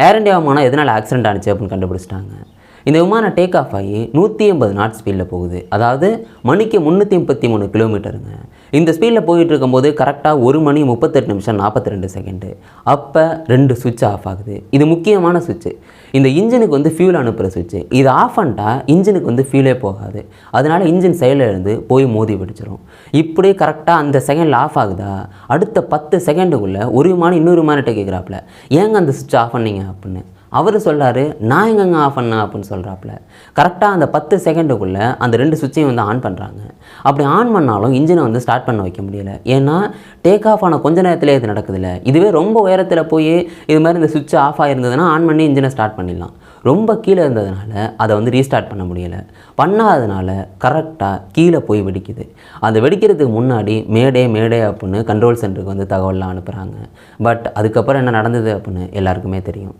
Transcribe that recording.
ஏர் India விமானம் எதனால் accident ஆனிச்சு அப்படின்னு கண்டுபிடிச்சிட்டாங்க. இந்த விமானம் டேக் ஆஃப் ஆகி 180 நாட் ஸ்பீடில் போகுது. அதாவது மணிக்கு 333 கிலோமீட்டருங்க. இந்த ஸ்பீடில் போயிட்டு இருக்கும்போது கரெக்டாக 1 மணி 38 நிமிஷம் 42 செகண்டு அப்போ 2 சுவிட்ச் ஆஃப் ஆகுது. இது முக்கியமான சுவிட்சு. இந்த இன்ஜினுக்கு வந்து ஃபியூல் அனுப்புகிற சுவிட்சு. இது ஆஃப் பண்ணிட்டா இன்ஜினுக்கு வந்து ஃபியூலே போகாது. அதனால் இன்ஜின் சைடில் இருந்து போய் மோதி பிடிச்சிரும். இப்படி கரெக்டாக அந்த செகண்டில் ஆஃப் ஆகுதா, அடுத்த 10 செகண்டுக்குள்ளே ஒரு விமானம் இன்னொரு விமானத்தை கேட்குறாப்புல, ஏங்க அந்த சுவிட்ச் ஆஃப் பண்ணீங்க அப்படின்னு. அவர் சொல்கிறாரு, நான் எங்கெங்க ஆஃப் பண்ணேன் அப்படின்னு சொல்கிறாப்புல. கரெக்டாக அந்த 10 செகண்டுக்குள்ளே அந்த 2 சுவிட்சையும் வந்து ஆன் பண்ணுறாங்க. அப்படி ஆன் பண்ணாலும் இன்ஜினை வந்து ஸ்டார்ட் பண்ண வைக்க முடியல. ஏன்னா டேக் ஆஃப் ஆன கொஞ்ச நேரத்திலே இது நடக்குதுல்ல. இதுவே ரொம்ப உயரத்தில் போய் இது மாதிரி இந்த சுவிட்ச் ஆஃப் ஆகிருந்ததுன்னா ஆன் பண்ணி இன்ஜினை ஸ்டார்ட் பண்ணிடலாம். ரொம்ப கீழே இருந்ததுனால அதை வந்து ரீஸ்டார்ட் பண்ண முடியலை. பண்ணாததுனால கரெக்டாக கீழே போய் வெடிக்குது. அந்த வெடிக்கிறதுக்கு முன்னாடி மேடே அப்படின்னு கண்ட்ரோல் சென்டருக்கு வந்து தகவலாம் அனுப்புகிறாங்க. பட் அதுக்கப்புறம் என்ன நடந்தது அப்படின்னு எல்லாருக்குமே தெரியும்.